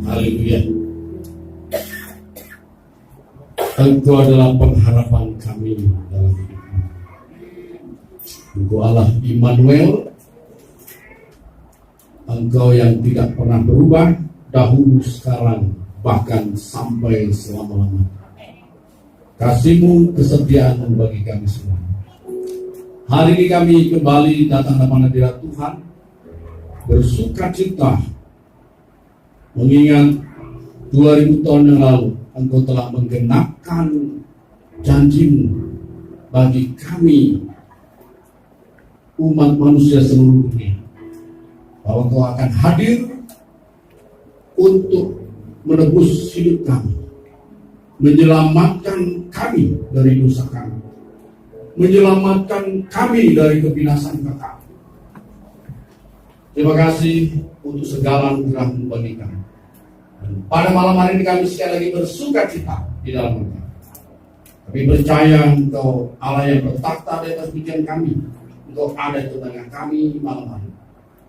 Haleluya. Engkau adalah pengharapan kami dalam hidup kami. Engkau Allah Immanuel. Engkau yang tidak pernah berubah, dahulu, sekarang, bahkan sampai selama-lamanya. Kasih-Mu, kesetiaan-Mu bagi kami semua. Hari ini kami kembali datang kepada hadirat Tuhan, bersuka cita, mengingat 2000 tahun yang lalu Engkau telah menggenapkan janji-Mu bagi kami, umat manusia seluruh dunia, bahwa Engkau akan hadir untuk menebus hidup kami, menyelamatkan kami dari dosa kami, menyelamatkan kami dari kebinasaan kekal. Terima kasih untuk segala anugerah-Mu bagi kami. Dan pada malam hari ini kami sekali lagi bersuka cita di dalam Engkau. Kami percaya Engkau Allah yang bertakhta di atas pikiran kami. Engkau ada di tengah kami malam hari.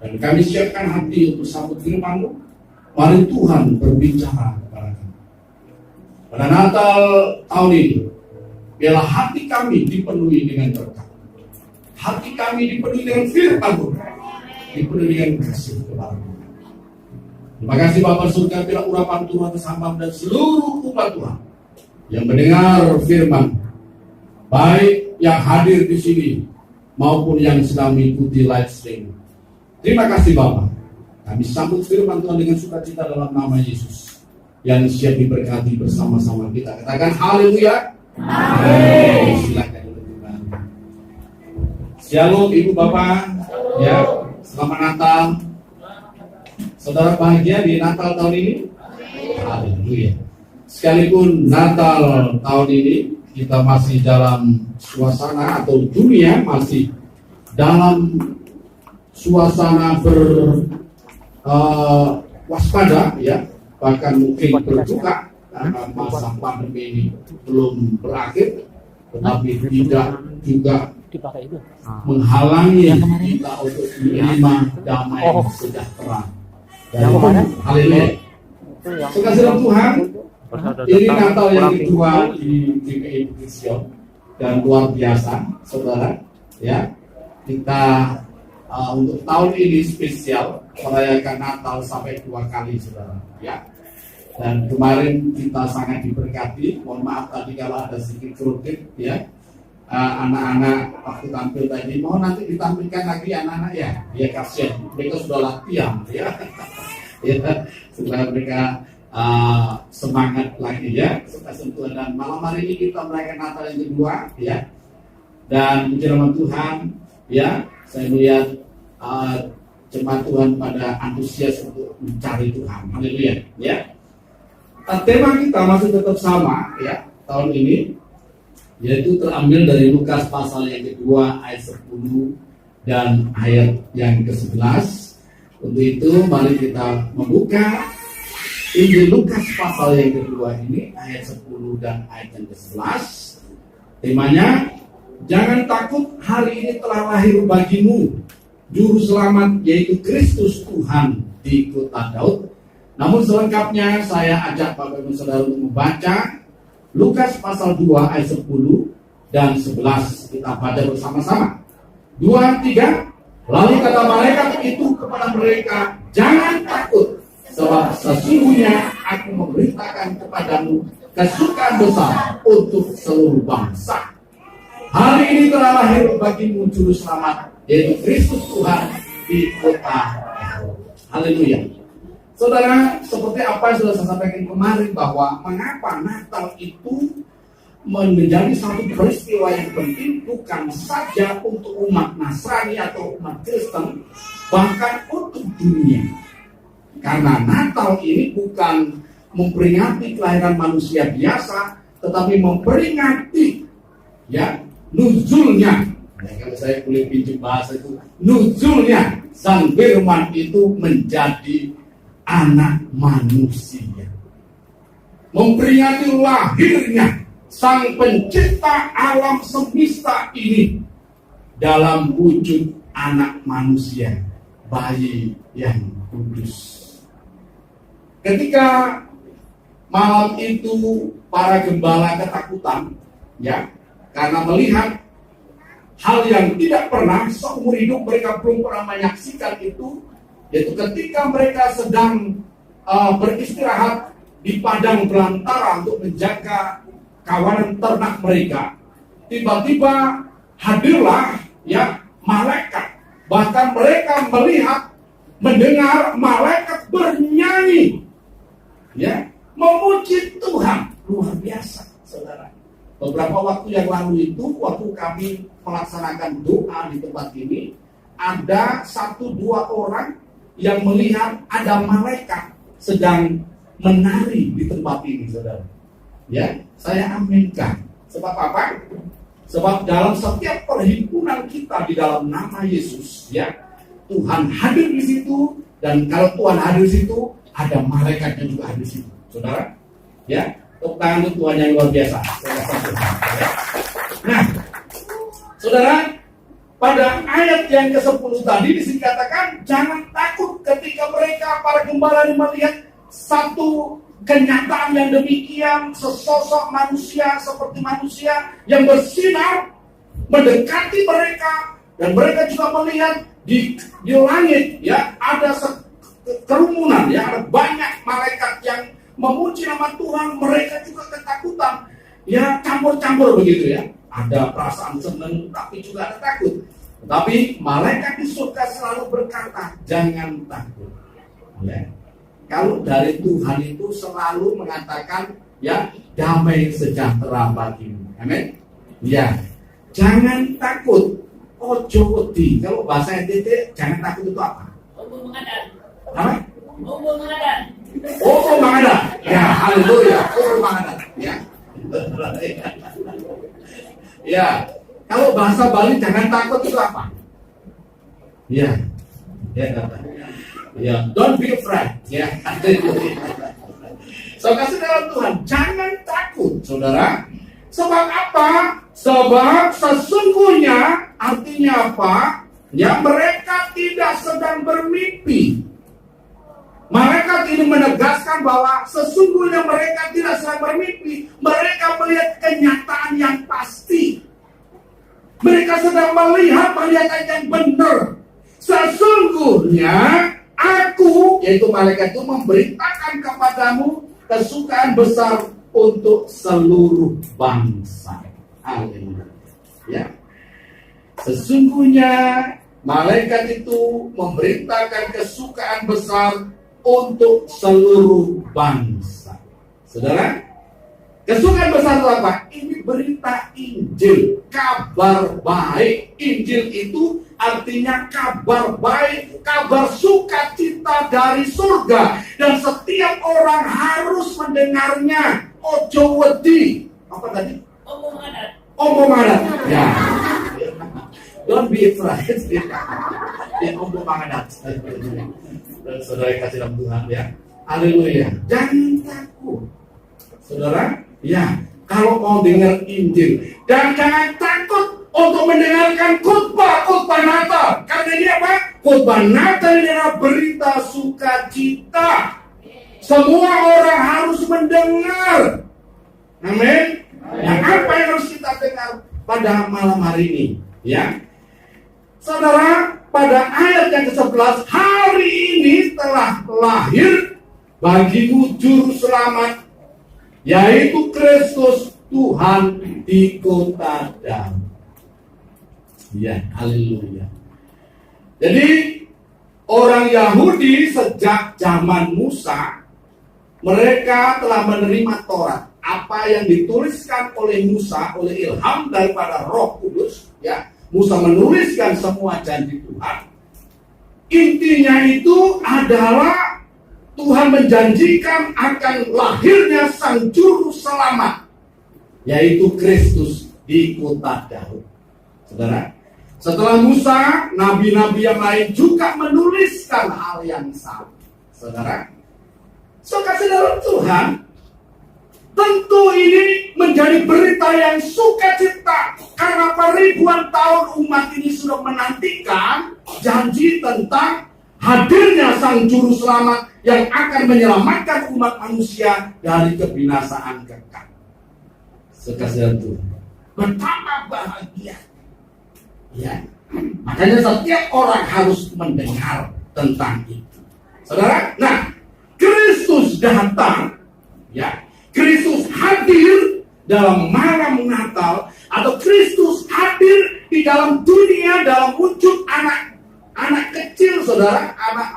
Dan kami siapkan hati untuk sambut firman-Mu. Mari Tuhan berbicara kepada kami. Pada Natal tahun ini, biarlah hati kami dipenuhi dengan berkat. Hati kami dipenuhi dengan firman-Mu, dipenuhi dengan kasih kepada-Mu. Terima kasih Bapa surga, bila urapan Tuhan atas hamba dan seluruh umat Tuhan yang mendengar firman, baik yang hadir di sini maupun yang sedang mengikuti live stream. Terima kasih Bapa. Kami sambut firman Tuhan dengan sukacita dalam nama Yesus yang siap diberkati bersama-sama kita. Katakan haleluya. Amin. Silakan Tuhan. Shalom Ibu Bapak. Ya, selamat Natal. Saudara bahagia di Natal tahun ini? Haleluya. Sekalipun Natal tahun ini kita masih dalam suasana atau dunia masih dalam suasana waspada, ya, bahkan mungkin berduka karena masa pandemi ini belum berakhir, tetapi tidak juga menghalangi kita untuk menerima damai sejahtera. Haleluya. Sekasih Tuhan, ini Natal yang kedua di GPI Bukit Sion dan luar biasa, saudara. Ya, kita untuk tahun ini spesial merayakan Natal sampai 2 kali, saudara. Ya. Dan kemarin kita sangat diberkati. Mohon maaf tadi kalau ada sedikit kerutin, ya. Anak-anak waktu tampil tadi, mohon nanti ditampilkan lagi anak-anak ya. Ya kasihan, mereka sudah latihan, ya. Ya, supaya mereka semangat lagi, ya. Suka sentuhan. Dan malam hari ini kita merayakan Natal yang kedua, ya. Dan puji nama Tuhan, ya. Saya melihat jemaat Tuhan pada antusias untuk mencari Tuhan. Haleluya, ya. Tema kita masih tetap sama, ya, tahun ini, yaitu terambil dari Lukas pasal yang kedua ayat 10 dan ayat yang ke-11. Untuk itu mari kita membuka Injil Lukas pasal yang kedua ini ayat 10 dan ayat yang ke-11. Temanya, jangan takut, hari ini telah lahir bagimu Juru Selamat, yaitu Kristus Tuhan di kota Daud. Namun selengkapnya saya ajak Bapak Ibu Saudara untuk membaca Lukas pasal 2 ayat 10 dan 11. Kita baca bersama-sama. 2, 3. Lalu kata malaikat itu kepada mereka, jangan takut, sebab sesungguhnya aku memberitakan kepadamu kesukaan besar untuk seluruh bangsa. Hari ini telah lahir bagimu Juru Selamat, yaitu Kristus Tuhan di kota Daud. Haleluya. Saudara, seperti apa yang sudah saya sampaikan kemarin, bahwa mengapa Natal itu menjadi satu peristiwa yang penting bukan saja untuk umat Nasrani atau umat Kristen, bahkan untuk dunia. Karena Natal ini bukan memperingati kelahiran manusia biasa, tetapi memperingati, ya, nuzulnya. Nah, kalau saya boleh pinjam bahasa itu, nuzulnya Sang Firman itu menjadi anak manusia, memperingati lahirnya Sang Pencipta alam semesta ini dalam wujud anak manusia, bayi yang kudus. ketika malam itu para gembala ketakutan, ya, karena melihat hal yang tidak pernah seumur hidup mereka belum pernah menyaksikan itu, yaitu ketika mereka sedang beristirahat di padang belantara untuk menjaga kawanan ternak mereka, tiba-tiba hadirlah ya malaikat. Bahkan mereka mendengar malaikat bernyanyi, ya, memuji Tuhan. Luar biasa, saudara. Beberapa waktu yang lalu itu, waktu kami melaksanakan doa di tempat ini, ada 1-2 orang yang melihat ada malaikat sedang menari di tempat ini, saudara. Ya, saya aminkan. Sebab apa? Sebab dalam setiap perhimpunan kita di dalam nama Yesus, ya, Tuhan hadir di situ, dan kalau Tuhan hadir di situ, ada malaikatnya juga hadir di situ, saudara. Ya, tepuk tangan untuk Tuhan yang luar biasa. Nah, saudara, pada ayat yang ke-10 tadi dikatakan jangan takut ketika mereka para gembala melihat satu kenyataan yang demikian, sesosok manusia seperti manusia yang bersinar mendekati mereka, dan mereka juga melihat di langit, ya, ada kerumunan, ya, ada banyak malaikat yang memuji nama Tuhan. Mereka juga ketakutan, ya, campur-campur begitu, ya. Ada perasaan senang, tapi juga ada takut. Tetapi malaikat di surga selalu berkata, jangan takut. Ya. Kalau dari Tuhan itu selalu mengatakan, ya, damai sejahtera bagimu. Amin. Ya, jangan takut. Ojo wedi. Kalau bahasa NTT, jangan takut itu apa? Apa? Oh, mengadan. Ya, haleluya. Oh, mengadan. Ya. Ya. Kalau bahasa Bali jangan takut itu apa? Ya. Ya, ya, don't be afraid. Ya. So, kasih dalam Tuhan, jangan takut, saudara. Sebab apa? Sebab sesungguhnya, artinya apa? Ya, mereka tidak sedang bermimpi. Mereka ini menegaskan bahwa sesungguhnya mereka tidak sedang bermimpi. Mereka melihat kenyataan yang pasti. Mereka sedang melihat yang benar. Sesungguhnya aku, yaitu malaikat itu, memberitakan kepadamu kesukaan besar untuk seluruh bangsa. Haleluya. Ya. Sesungguhnya malaikat itu memberitakan kesukaan besar untuk seluruh bangsa. Saudara, kesukaan besar itu apa? Ini berita Injil, kabar baik. Injil itu artinya kabar baik, kabar sukacita dari surga, dan setiap orang harus mendengarnya. Ojo wedi. Apa tadi? Omong adat. Ya. Don't be afraid. Ya, omong adat. Dan saudara kasih dalam Tuhan, ya. Haleluya. Jangan takut, saudara. Ya, kalau mau dengar Injil, dan jangan takut untuk mendengarkan khotbah Natal. Karena ini apa? Khotbah Natal ini adalah berita sukacita. Semua orang harus mendengar. Amin. Nah, apa yang harus kita dengar pada malam hari ini? Ya, saudara, pada ayat yang ke-11, hari ini telah lahir bagimu juru selamat, yaitu Kristus Tuhan di kota Daud. Ya, haleluya. Jadi orang Yahudi sejak zaman Musa, mereka telah menerima Taurat. Apa yang dituliskan oleh Musa, oleh ilham daripada Roh Kudus, ya. Musa menuliskan semua janji Tuhan. Intinya itu adalah Tuhan menjanjikan akan lahirnya sang juru selamat, yaitu Kristus di kota Daud. Saudara, setelah Musa, nabi-nabi yang lain juga menuliskan hal yang sama. Saudara, kasih dalam Tuhan, tentu ini menjadi berita yang sukacita, karena ribuan tahun umat ini sudah menantikan janji tentang hadirnya sang juru selamat, yang akan menyelamatkan umat manusia dari kebinasaan kekal. Sekasihan Tuhan, betapa bahagia. Ya, makanya setiap orang harus mendengar tentang itu. Saudara, nah, Kristus datang, ya, Kristus hadir dalam malam Natal, atau Kristus hadir di dalam dunia dalam wujud anak kecil, saudara, anak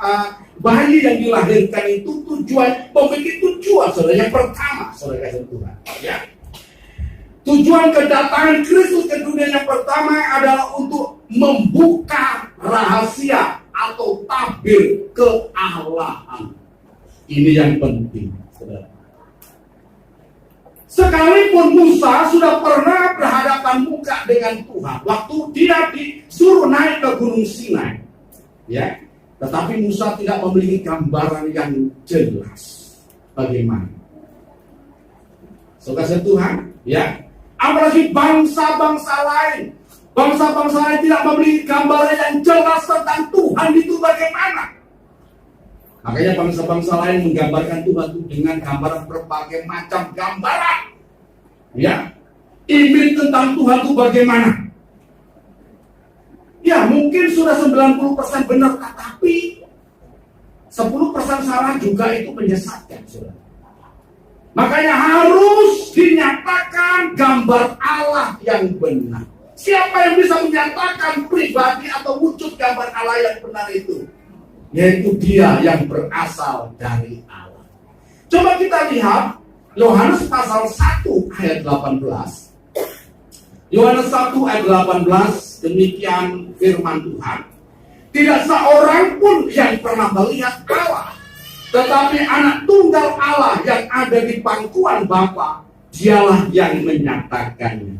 bayi yang dilahirkan itu memiliki tujuan, saudara. Yang pertama, saudara kasih Tuhan, ya, tujuan kedatangan Kristus ke dunia yang pertama adalah untuk membuka rahasia atau tabir kealahan. Ini yang penting, saudara. Sekalipun Musa sudah pernah berhadapan muka dengan Tuhan waktu dia disuruh naik ke Gunung Sinai, ya, tetapi Musa tidak memiliki gambaran yang jelas bagaimana. Saudara Tuhan, ya, apalagi bangsa-bangsa lain tidak memiliki gambaran yang jelas tentang Tuhan itu bagaimana. Makanya bangsa-bangsa lain menggambarkan Tuhan itu dengan gambaran berbagai macam gambaran. Ya, image tentang Tuhan itu bagaimana? Ya, mungkin sudah 90% benar, tetapi 10% salah juga itu menyesatkan, saudara. Makanya harus dinyatakan gambar Allah yang benar. Siapa yang bisa menyatakan pribadi atau wujud gambar Allah yang benar itu? Yaitu Dia yang berasal dari Allah. Coba kita lihat Yohanes pasal 1 ayat 18. Yohanes 1 ayat 18, demikian firman Tuhan. Tidak seorang pun yang pernah melihat Allah, tetapi anak tunggal Allah yang ada di pangkuan Bapa, Dialah yang menyatakannya.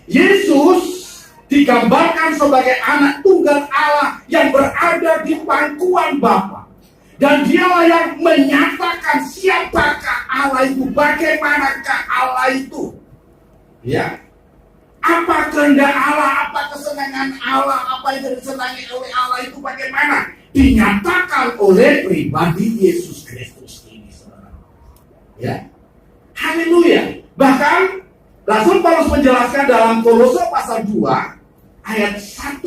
Yesus digambarkan sebagai anak tunggal Allah yang berada di pangkuan Bapa. Dan Dialah yang menyatakan siapakah Allah itu, bagaimanakah Allah itu. Ya. Apa kehendak Allah, apa kesenangan Allah, apa yang disenangi oleh Allah itu bagaimana? Dinyatakan oleh pribadi Yesus Kristus ini, saudara. Ya. Haleluya. Bahkan Rasul Paulus menjelaskan dalam Kolose pasal 2 ayat 1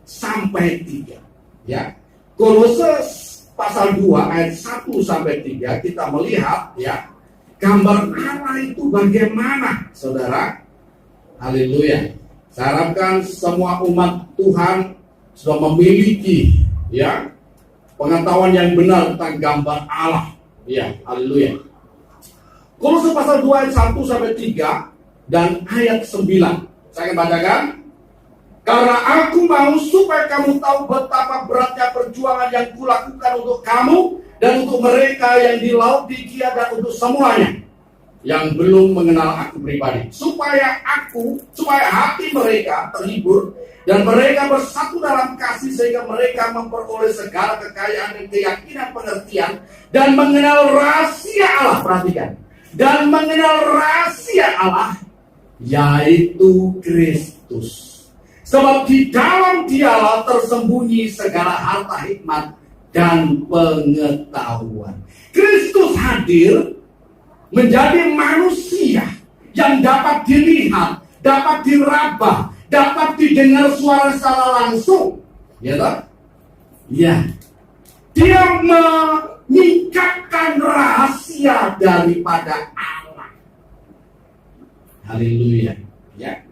sampai 3. Ya. Kolose pasal 2 ayat 1 sampai 3 kita melihat, ya, gambar Allah itu bagaimana, saudara. Haleluya. Saya harapkan semua umat Tuhan sudah memiliki, ya, pengetahuan yang benar tentang gambar Allah. Ya, haleluya. Kolose pasal 2 ayat 1 sampai 3 dan ayat 9. Saya akan bacakan. Karena aku mau supaya kamu tahu betapa beratnya perjuangan yang kulakukan untuk kamu dan untuk mereka yang di Laodikia dan untuk semuanya yang belum mengenal aku pribadi, supaya hati mereka terhibur dan mereka bersatu dalam kasih sehingga mereka memperoleh segala kekayaan dan keyakinan pengertian dan mengenal rahasia Allah. Perhatikan, dan mengenal rahasia Allah, yaitu Kristus. Sebab di dalam Dialah tersembunyi segala harta hikmat dan pengetahuan. Kristus hadir menjadi manusia yang dapat dilihat, dapat diraba, dapat didengar suara secara langsung. Ya tak? Ya. Dia menyingkapkan rahasia daripada Allah. Haleluya. Ya.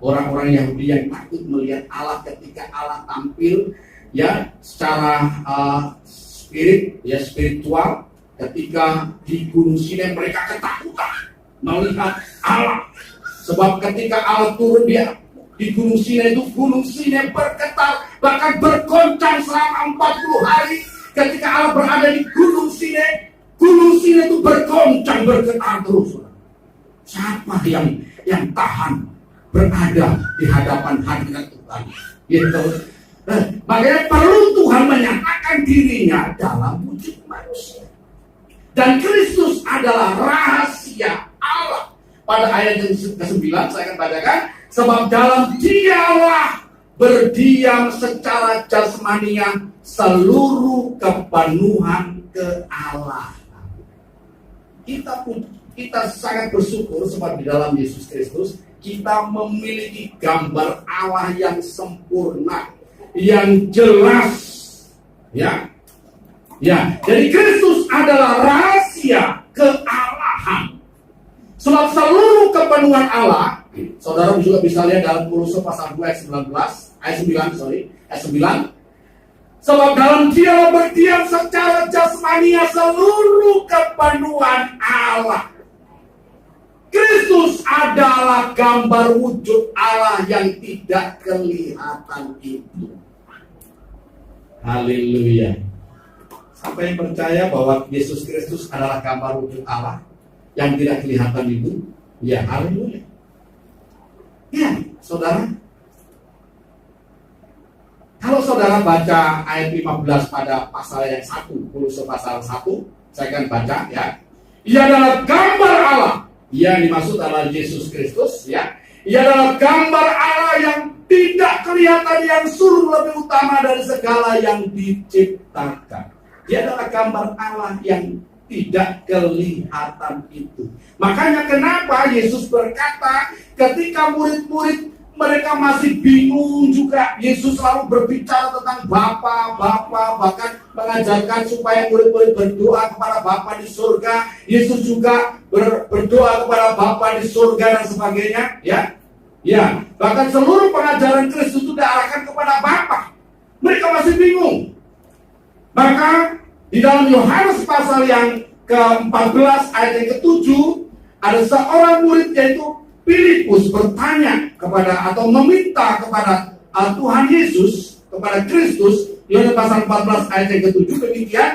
Orang-orang Yahudi yang takut melihat Allah ketika Allah tampil, ya, secara spiritual, ketika di Gunung Sinai mereka ketakutan melihat Allah. Sebab ketika Allah turun di Gunung Sinai itu, Gunung Sinai bergetar, bahkan bergoncang selama 40 hari. Ketika Allah berada di Gunung Sinai itu bergoncang, bergetar terus. Siapa yang tahan berada di hadapan hadirat Tuhan? Gitu. Makanya perlu Tuhan menyatakan dirinya dalam wujud manusia. Dan Kristus adalah rahasia Allah. Pada ayat yang ke-9 saya akan bacakan. Sebab dalam Dialah berdiam secara jasmania seluruh kepenuhan kealahan. Kita sangat bersyukur sebab di dalam Yesus Kristus kita memiliki gambar Allah yang sempurna, yang jelas. Ya. Jadi Kristus adalah rahasia kealahan. Sebab seluruh kepenuhan Allah, saudara juga bisa lihat dalam Kolose pasal 2 ayat 9. Sebab dalam Dia berdiam secara jasmania seluruh kepenuhan Allah. Kristus adalah gambar wujud Allah yang tidak kelihatan itu. Haleluya. Siapa yang percaya bahwa Yesus Kristus adalah gambar wujud Allah yang tidak kelihatan itu? Ya, haleluya. Ya, saudara. Kalau saudara baca ayat 15 pada pasal yang 1, Kolose pasal 1, saya akan baca ya. Ia adalah gambar Allah. Yang dimaksud adalah Yesus Kristus ya. Ia adalah gambar Allah yang tidak kelihatan, yang sungguh lebih utama dari segala yang diciptakan. Dia adalah gambar Allah yang tidak kelihatan itu. Makanya kenapa Yesus berkata ketika murid-murid mereka masih bingung juga, Yesus selalu berbicara tentang Bapa, bahkan mengajarkan supaya murid-murid berdoa kepada Bapa di surga. Yesus juga berdoa kepada Bapa di surga dan sebagainya, ya. Bahkan seluruh pengajaran Kristus itu diarahkan kepada Bapa. Mereka masih bingung. Maka di dalam Yohanes pasal yang ke-14 ayat yang ke-7 ada seorang murid yaitu Filipus bertanya kepada atau meminta kepada Tuhan Yesus, kepada Kristus. Yohanes pasal 14 ayat yang ke-7 demikian.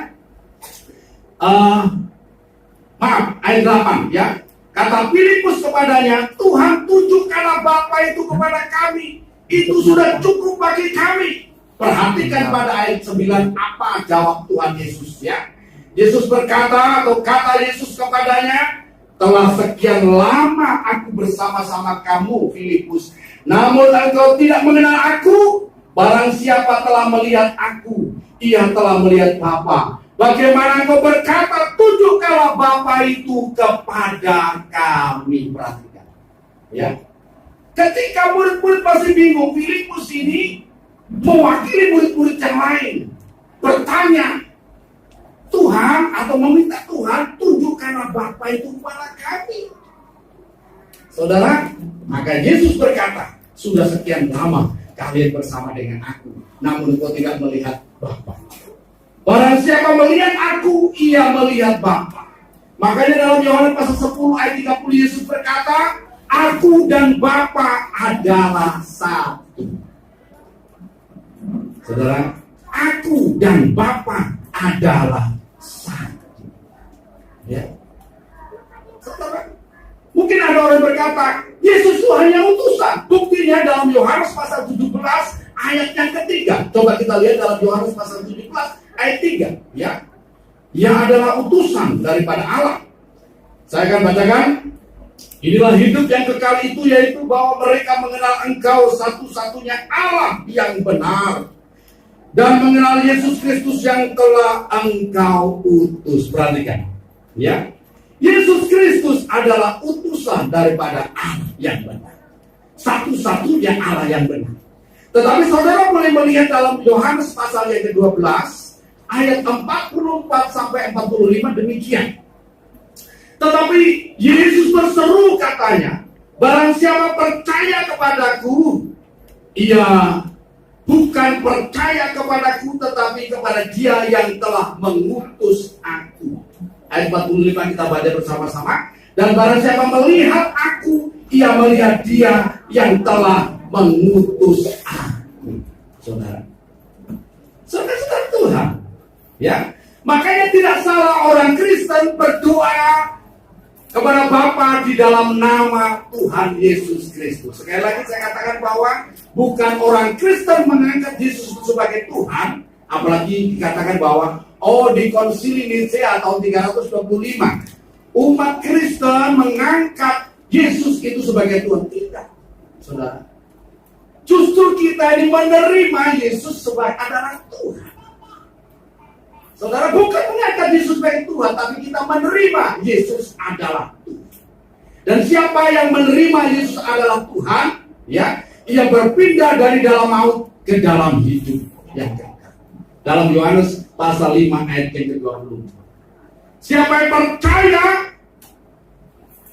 Ayat 8 ya. Kata Filipus kepadanya, Tuhan tunjukkanlah Bapa itu kepada kami. Itu sudah cukup bagi kami. Perhatikan pada ayat 9 apa jawab Tuhan Yesus ya. Yesus berkata atau kata Yesus kepadanya, telah sekian lama aku bersama-sama kamu, Filipus, namun engkau tidak mengenal aku. Barang siapa telah melihat aku, ia telah melihat Bapa. Bagaimana engkau berkata, tunjukkanlah Bapa itu kepada kami. Perhatikan ya. Ketika murid-murid masih bingung, Filipus ini mewakili murid-murid yang lain bertanya, Tuhan, atau meminta Tuhan, tunjukkanlah Bapa itu kepada kami. Saudara, maka Yesus berkata, sudah sekian lama kalian bersama dengan aku, namun kau tidak melihat Bapa. Barang siapa melihat aku, ia melihat Bapa. Makanya dalam Yohanes pasal 10 ayat 30 Yesus berkata, aku dan Bapa adalah satu. Saudara, aku dan Bapa adalah satu. Ya. Saudara, mungkin ada orang berkata, Yesus itu hanya utusan. Buktinya dalam Yohanes pasal 17 ayat yang ketiga. Coba kita lihat dalam Yohanes pasal 17 ayat 3. Ya. Ia adalah utusan daripada Allah. Saya akan bacakan. Inilah hidup yang kekal itu, yaitu bahwa mereka mengenal Engkau satu-satunya Allah yang benar, dan mengenal Yesus Kristus yang telah Engkau utus. Perhatikan, ya. Yesus Kristus adalah utusan daripada Allah yang benar, satu-satunya Allah yang benar. Tetapi saudara boleh melihat dalam Yohanes pasal yang ke-12 ayat 44 sampai 45 demikian. Tetapi Yesus berseru katanya, barang siapa percaya kepadaku, ia bukan percaya kepadaku, tetapi kepada Dia yang telah mengutus aku. Ayat 45 kita baca bersama-sama. Dan barang siapa melihat aku, ia melihat Dia yang telah mengutus aku. Saudara, saudara Tuhan, ya. Makanya tidak salah orang Kristen berdoa kepada Bapa di dalam nama Tuhan Yesus Kristus. Sekali lagi saya katakan bahwa bukan orang Kristen mengangkat Yesus sebagai Tuhan, apalagi dikatakan bahwa di Konsili Nicea tahun 325 umat Kristen mengangkat Yesus itu sebagai Tuhan. Tidak, saudara. Justru kita ini menerima Yesus sebagai adalah Tuhan. Saudara, bukan mengangkat Yesus sebagai Tuhan, tapi kita menerima Yesus adalah Tuhan. Dan siapa yang menerima Yesus adalah Tuhan, ya, ia berpindah dari dalam maut ke dalam hidup yang kekal. Dalam Yohanes pasal 5 ayat yang ke-20. Siapa yang percaya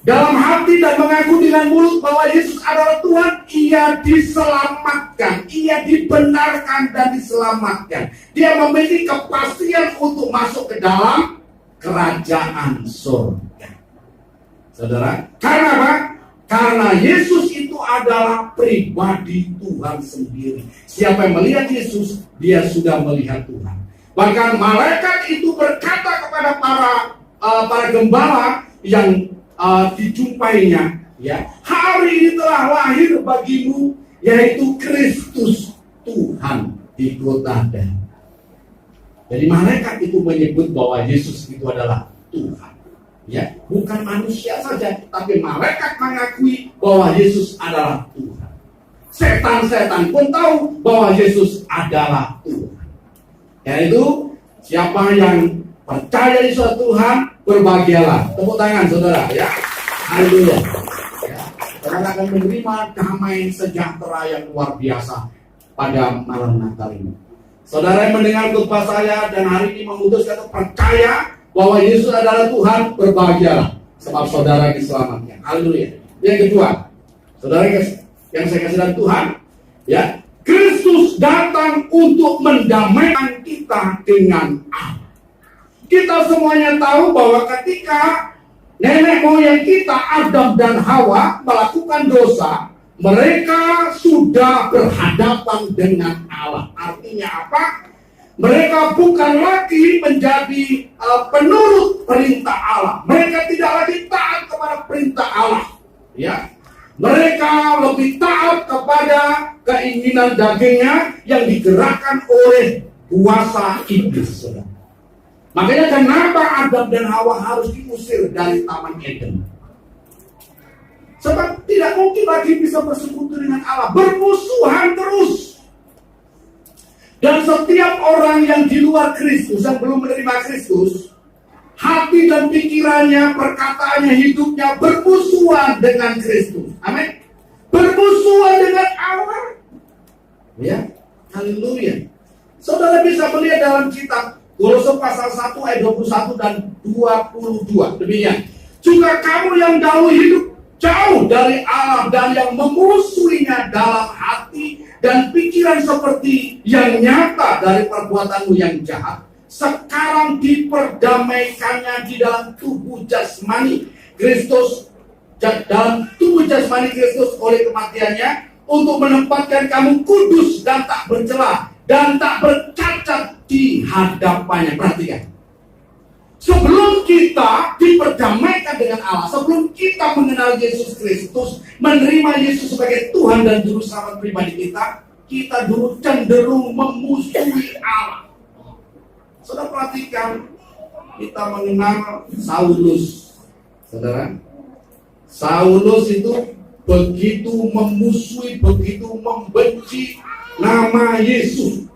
dalam hati dan mengaku dengan mulut bahwa Yesus adalah Tuhan, ia diselamatkan, ia dibenarkan dan diselamatkan. Dia memiliki kepastian untuk masuk ke dalam kerajaan surga. Saudara, karena apa? Karena Yesus itu adalah pribadi Tuhan sendiri. Siapa yang melihat Yesus, dia sudah melihat Tuhan. Bahkan malaikat itu berkata kepada para gembala yang dijumpainya, ya, hari ini telah lahir bagimu, yaitu Kristus Tuhan di kota Dan. Jadi malaikat itu menyebut bahwa Yesus itu adalah Tuhan, ya, bukan manusia saja, tapi malaikat mengakui bahwa Yesus adalah Tuhan. Setan-setan pun tahu bahwa Yesus adalah Tuhan. Yaitu siapa yang percaya di suatu Tuhan, berbahagialah. Tepuk tangan saudara, ya. Haleluya. Ya. Saudara akan menerima damai sejahtera yang luar biasa pada malam Natal ini. Saudara yang mendengar khotbah saya dan hari ini memutuskan untuk percaya bahwa Yesus adalah Tuhan, berbahagialah. Sebab saudara diselamatkan. Haleluya. Yang kedua, saudara yang saya kasih dari Tuhan, ya, Kristus datang untuk mendamaikan kita dengan Allah. Kita semuanya tahu bahwa ketika nenek moyang kita Adam dan Hawa melakukan dosa, mereka sudah berhadapan dengan Allah. Artinya apa? Mereka bukan lagi menjadi penurut perintah Allah. Mereka tidak lagi taat kepada perintah Allah. Ya, mereka lebih taat kepada keinginan dagingnya yang digerakkan oleh kuasa iblis. Makanya kenapa Adam dan Hawa harus diusir dari Taman Eden? Sebab tidak mungkin lagi bisa bersekutu dengan Allah. Bermusuhan terus. Dan setiap orang yang di luar Kristus, yang belum menerima Kristus, hati dan pikirannya, perkataannya, hidupnya bermusuhan dengan Kristus. Amin. Bermusuhan dengan Allah. Ya, haleluya. Saudara bisa melihat dalam kitab Kolose pasal 1 ayat 21 dan 22. Demikian. Juga kamu yang dahulu hidup jauh dari Allah dan yang memusuhinya dalam hati dan pikiran seperti yang nyata dari perbuatanmu yang jahat, sekarang diperdamaikannya di dalam tubuh jasmani Kristus, dalam tubuh jasmani Kristus oleh kematiannya, untuk menempatkan kamu kudus dan tak bercela dan tak bercacat di hadapannya. Perhatikan, sebelum kita diperdamaikan dengan Allah, sebelum kita mengenal Yesus Kristus, menerima Yesus sebagai Tuhan dan Juru Selamat pribadi kita dulu cenderung memusuhi Allah. Saudara perhatikan, kita mengenal Saulus. Saudara, Saulus itu begitu memusuhi, begitu membenci nama Yesus.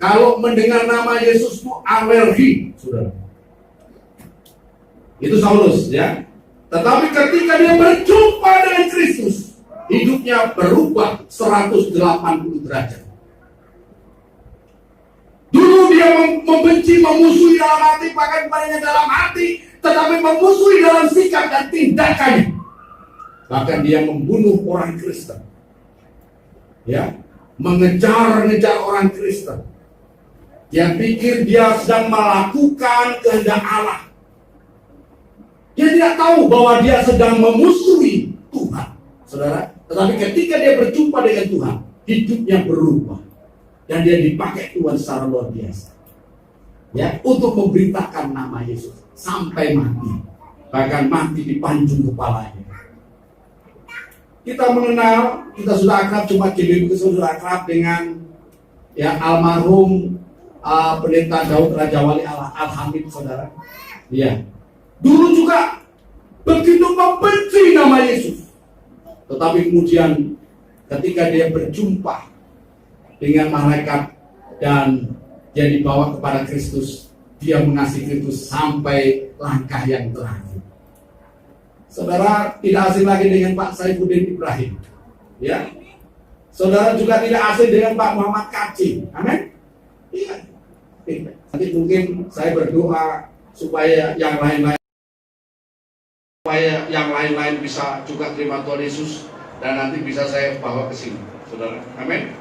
Kalau mendengar nama Yesus itu alergi, saudara. Itu Saulus, ya. Tetapi ketika dia berjumpa dengan Kristus, hidupnya berubah 180 derajat. Dulu dia membenci, memusuhi dalam hati, bahkan padanya dalam hati, tetapi memusuhi dalam sikap dan tindakannya. Bahkan dia membunuh orang Kristen, ya, mengejar-ngejar orang Kristen. Dia pikir dia sedang melakukan kehendak Allah. Dia tidak tahu bahwa dia sedang memusuhi Tuhan, saudara. Tetapi ketika dia berjumpa dengan Tuhan, hidupnya berubah dan dia dipakai Tuhan secara luar biasa, ya, untuk memberitakan nama Yesus sampai mati, bahkan mati dipanjung kepalanya. Kita mengenal, kita sudah akrab, cuma kita sudah akrab dengan, ya, almarhum pendeta Daud Raja Wali Al-Hamid, saudara. Ya, dulu juga begitu membenci nama Yesus, tetapi kemudian ketika dia berjumpa dengan malaikat dan dia dibawa kepada Kristus, dia mengasihi Kristus sampai langkah yang terakhir. Saudara tidak asing lagi dengan Pak Saifuddin Ibrahim, ya. Saudara juga tidak asing dengan Pak Muhammad Kacim, amin. Iya. Nanti mungkin saya berdoa supaya yang lain-lain bisa juga terima Tuhan Yesus dan nanti bisa saya bawa ke sini, saudara, amin.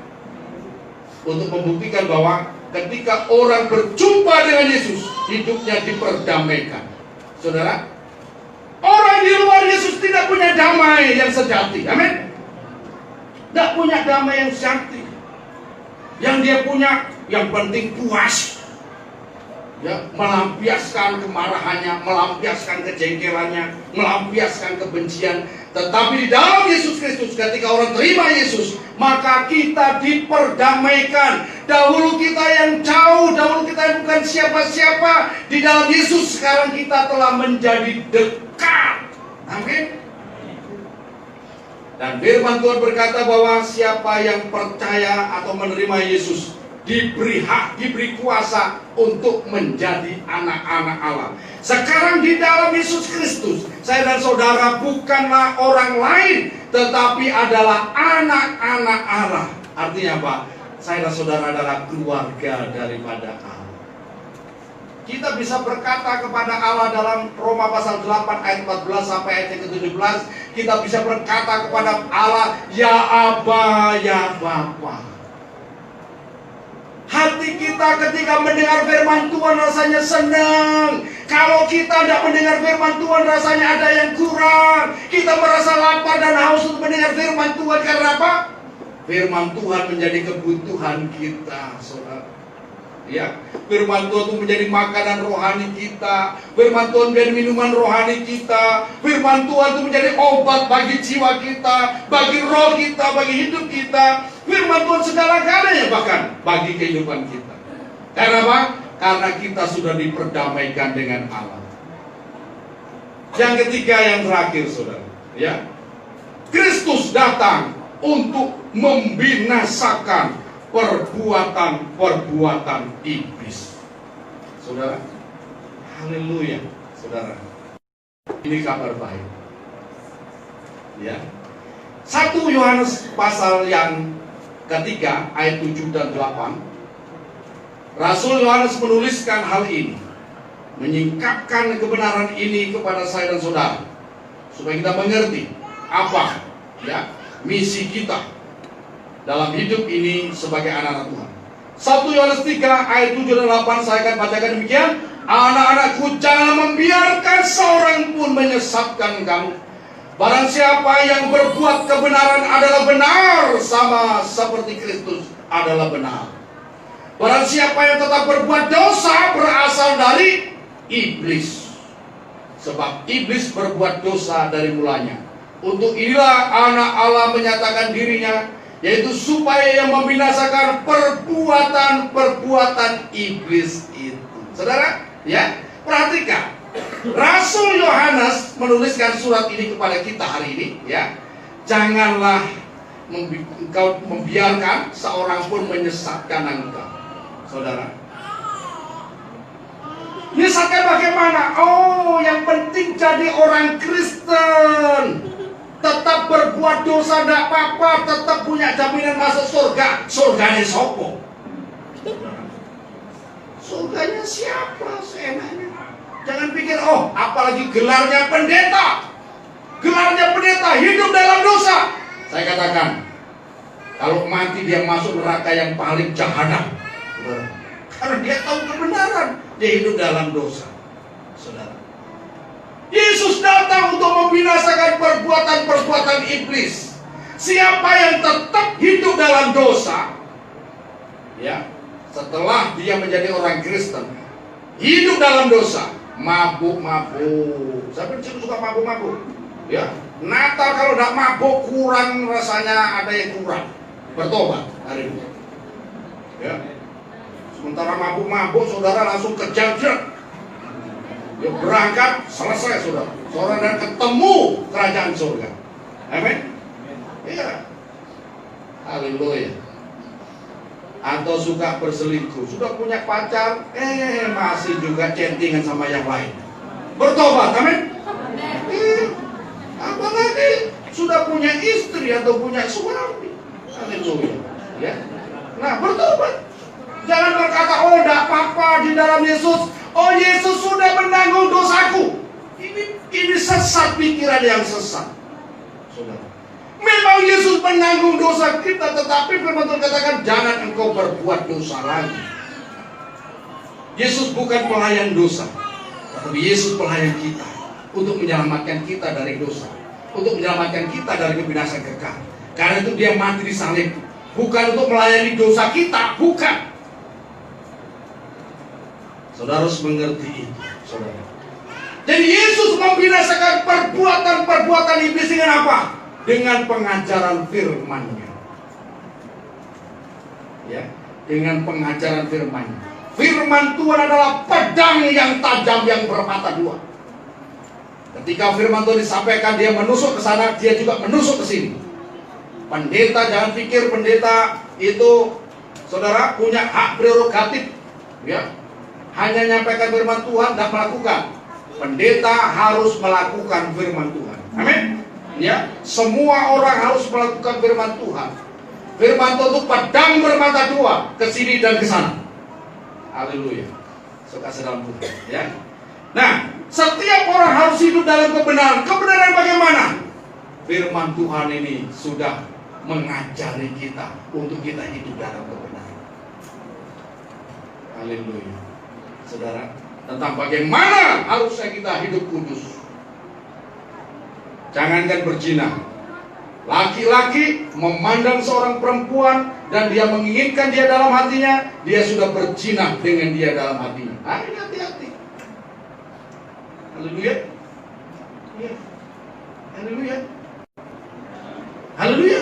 Untuk membuktikan bahwa ketika orang berjumpa dengan Yesus, hidupnya diperdamaikan, saudara. Orang di luar Yesus tidak punya damai yang sejati, amin. Tidak punya damai yang sejati. Yang dia punya, yang penting puas, ya, melampiaskan kemarahannya, melampiaskan kejengkelannya, melampiaskan kebencian. Tetapi di dalam Yesus Kristus, ketika orang terima Yesus, maka kita diperdamaikan. Dahulu kita yang jauh, dahulu kita yang bukan siapa-siapa, di dalam Yesus sekarang kita telah menjadi dekat. Amin. Dan firman Tuhan berkata bahwa siapa yang percaya atau menerima Yesus diberi hak, diberi kuasa untuk menjadi anak-anak Allah. Sekarang di dalam Yesus Kristus, saya dan saudara bukanlah orang lain, tetapi adalah anak-anak Allah. Artinya apa? Saya dan saudara adalah keluarga daripada Allah. Kita bisa berkata kepada Allah dalam Roma pasal 8 ayat 14 sampai ayat yang ke-17. Kita bisa berkata kepada Allah, ya Aba, ya Bapa. Hati kita ketika mendengar firman Tuhan rasanya senang. Kalau kita tidak mendengar firman Tuhan rasanya ada yang kurang. Kita merasa lapar dan haus untuk mendengar firman Tuhan. Karena apa? Firman Tuhan menjadi kebutuhan kita, saudara. Ya, firman Tuhan itu menjadi makanan rohani kita. Firman Tuhan menjadi minuman rohani kita. Firman Tuhan itu menjadi obat bagi jiwa kita, bagi roh kita, bagi hidup kita. Firman Tuhan segala-galanya bahkan bagi kehidupan kita. Karena apa? Karena kita sudah diperdamaikan dengan Allah. Yang ketiga, yang terakhir, saudara, ya, Kristus datang untuk membinasakan perbuatan-perbuatan iblis. Saudara, haleluya, saudara. Ini kabar baik. Ya. 1 Yohanes pasal yang ketiga ayat 7 dan 8. Rasul Yohanes menuliskan hal ini, menyingkapkan kebenaran ini kepada saya dan saudara, supaya kita mengerti apa, ya, misi kita dalam hidup ini sebagai anak-anak Tuhan. 1 Yohanes 3 ayat 7 dan 8 saya akan bacakan demikian. Anak-anakku, jangan membiarkan seorang pun menyesatkan kamu. Barang siapa yang berbuat kebenaran adalah benar, sama seperti Kristus adalah benar. Barang siapa yang tetap berbuat dosa berasal dari iblis, sebab iblis berbuat dosa dari mulanya. Untuk inilah anak Allah menyatakan dirinya, yaitu supaya yang membinasakan perbuatan-perbuatan iblis itu. Saudara, ya, perhatikan. Rasul Yohanes menuliskan surat ini kepada kita hari ini, ya. Janganlah engkau membiarkan seorang pun menyesatkan engkau, saudara. Menyesatkan bagaimana? Oh, yang penting jadi orang Kristen, tetap berbuat dosa tidak apa-apa, tetap punya jaminan masuk surga. Surganya sopo? Surganya siapa seenaknya? Jangan pikir, oh, apalagi gelarnya pendeta. Gelarnya pendeta hidup dalam dosa. Saya katakan, kalau mati dia masuk neraka yang paling jahanam. Karena dia tahu kebenaran, dia hidup dalam dosa. Saudara, Yesus datang untuk membinasakan perbuatan-perbuatan iblis. Siapa yang tetap hidup dalam dosa, ya, setelah dia menjadi orang Kristen, hidup dalam dosa, mabuk-mabuk. Siapa yang suka mabuk-mabuk? Ya, Natal kalau tidak mabuk kurang, rasanya ada yang kurang. Bertobat hari ini. Ya. Sementara mabuk-mabuk, saudara langsung kejar. Ya, berangkat, selesai saudara. Saudara ketemu kerajaan surga. Amin. Iya. Haleluya. atau suka berselingkuh, sudah punya pacar, masih juga chattingan sama yang lain. Bertobat, amin. Apalagi sudah punya istri atau punya suami, haleluya. Ya, nah bertobat. Jangan berkata, oh tidak apa-apa di dalam Yesus. Oh Yesus sudah menanggung dosaku. Ini sesat, pikiran yang sesat, saudara. Memang Yesus menanggung dosa kita, tetapi firman Tuhan katakan jangan engkau berbuat dosa lagi. Yesus bukan pelayan dosa, tetapi Yesus pelayan kita untuk menyelamatkan kita dari dosa, untuk menyelamatkan kita dari kebinasaan kekal. Karena itu dia mati di salib, bukan untuk melayani dosa kita, bukan. Saudara harus mengerti itu, saudara. Jadi Yesus membinasakan perbuatan-perbuatan iblis dengan apa? Dengan pengajaran firman-Nya. Ya, dengan pengajaran firman-Nya. Firman Tuhan adalah pedang yang tajam yang bermata dua. Ketika firman Tuhan disampaikan, dia menusuk ke sana, dia juga menusuk ke sini. Pendeta, jangan pikir pendeta itu, saudara, punya hak prerogatif, ya, hanya nyampaikan firman Tuhan dan melakukan. Pendeta harus melakukan firman Tuhan. Amin. Ya, semua orang harus melakukan firman Tuhan. Firman Tuhan itu pedang bermata dua, ke sini dan ke sana. Haleluya. Suka sedang Tuhan, ya. Nah, setiap orang harus hidup dalam kebenaran. Kebenaran bagaimana? Firman Tuhan ini sudah mengajari kita untuk kita hidup dalam kebenaran. Haleluya. Saudara, tentang bagaimana harusnya kita hidup kudus. Jangankan berzina, laki-laki memandang seorang perempuan dan dia menginginkan dia dalam hatinya, dia sudah berzina dengan dia dalam hatinya. Hati-hati. Haleluya. Ya. Haleluya. Haleluya.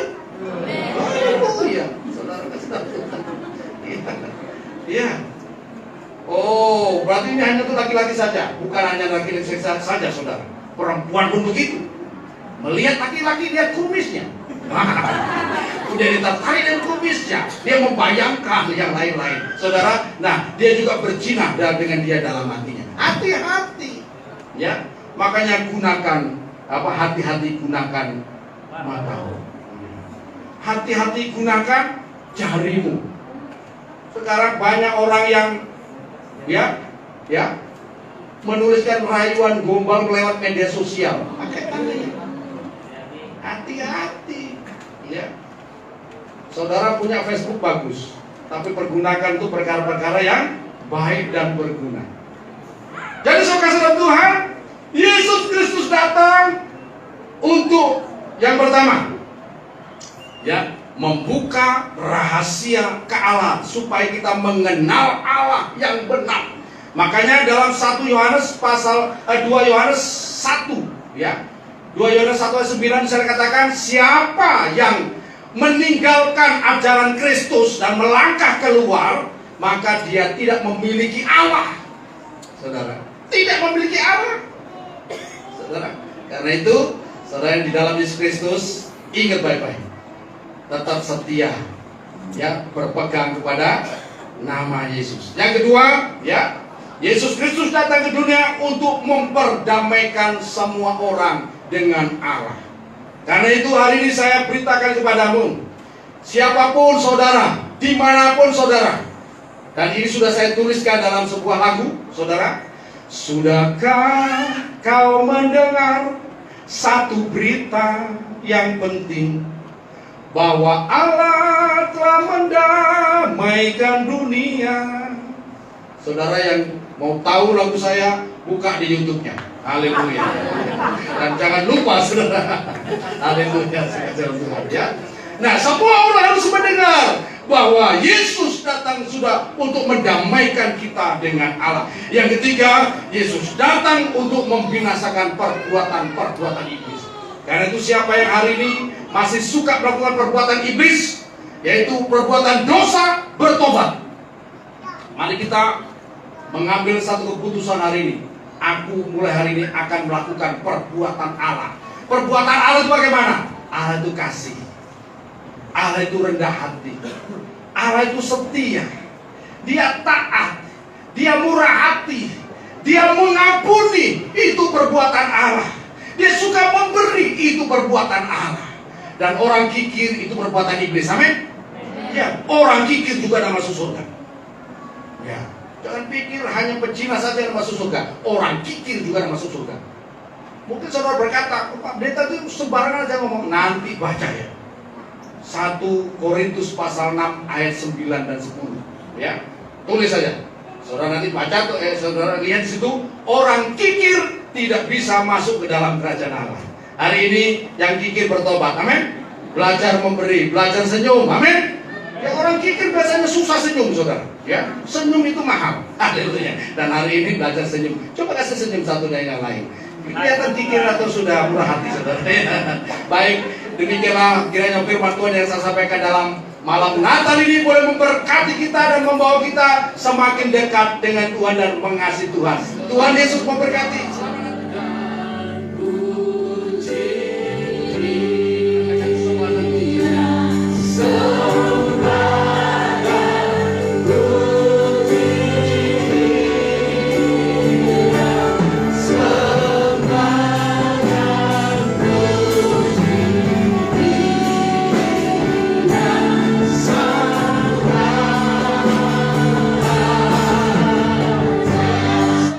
Haleluya. Saudara kasih tahu. Iya. Oh, berarti ini hanya untuk laki-laki saja, bukan hanya laki-laki saja, saudara. Perempuan pun begitu. Melihat laki-laki, lihat kumisnya. Udah tertarik dengan kumisnya, dia membayangkan yang lain-lain, saudara. Nah, dia juga berzina dengan dia dalam hatinya. Hati-hati, ya. Makanya gunakan hati-hati gunakan matamu. Hati-hati gunakan jarimu. Sekarang banyak orang yang menuliskan rayuan gombal lewat media sosial. Hati-hati, ya. Saudara punya Facebook bagus, tapi pergunakan itu perkara-perkara yang baik dan berguna. Jadi saudara Tuhan, Yesus Kristus datang untuk yang pertama, ya, membuka rahasia kealahan supaya kita mengenal Allah yang benar. Makanya dalam 1 Yohanes 2 Yohanes 1, ya. 2 Yohanes 1 ayat 9 saya katakan, siapa yang meninggalkan ajaran Kristus dan melangkah keluar, maka dia tidak memiliki Allah. Saudara, tidak memiliki Allah. Saudara, karena itu saudara yang di dalam Yesus Kristus, ingat baik-baik, tetap setia, ya, berpegang kepada nama Yesus. Yang kedua, ya, Yesus Kristus datang ke dunia untuk memperdamaikan semua orang dengan Allah. Karena itu hari ini saya beritakan kepadamu, siapapun saudara, dimanapun saudara, dan ini sudah saya tuliskan dalam sebuah lagu, saudara. Sudahkah kau mendengar satu berita yang penting, bahwa Allah telah mendamaikan dunia? Saudara yang mau tahu lagu saya, buka di YouTube-nya. Haleluya. Dan jangan lupa saudara, haleluya, ya. Nah, semua orang harus mendengar bahwa Yesus datang sudah untuk mendamaikan kita dengan Allah. Yang ketiga, Yesus datang untuk membinasakan perbuatan-perbuatan iblis. Karena itu siapa yang hari ini masih suka melakukan perbuatan iblis, yaitu perbuatan dosa, bertobat. Mari kita mengambil satu keputusan hari ini. Aku mulai hari ini akan melakukan perbuatan Allah. Perbuatan Allah itu bagaimana? Allah itu kasih, Allah itu rendah hati, Allah itu setia, Dia taat, Dia murah hati, Dia mengampuni, itu perbuatan Allah. Dia suka memberi, itu perbuatan Allah. Dan orang kikir itu perbuatan iblis. Amin. Ya, orang kikir juga ada masuk surga. Ya, jangan pikir hanya pecina saja yang masuk surga. Orang kikir juga ada masuk surga. Mungkin saudara berkata, Pak Pendeta itu sembarangan aja ngomong. Nanti baca ya. 1 Korintus pasal 6 ayat 9 dan 10. Ya, tulis saja. Saudara nanti baca tuh, saudara lihat di situ, orang kikir tidak bisa masuk ke dalam kerajaan Allah. Hari ini yang kikir bertobat, amin. Belajar memberi, belajar senyum, amin. Ya, orang kikir biasanya susah senyum, saudara. Ya, senyum itu mahal. Haleluya. Dan hari ini belajar senyum. Coba kasih senyum satu dan yang lain. Kelihatan kikir atau sudah murah hati, saudara. Baik, demikianlah kiranya firman Tuhan yang saya sampaikan dalam malam Natal ini boleh memberkati kita dan membawa kita semakin dekat dengan Tuhan dan mengasihi Tuhan. Tuhan Yesus memberkati.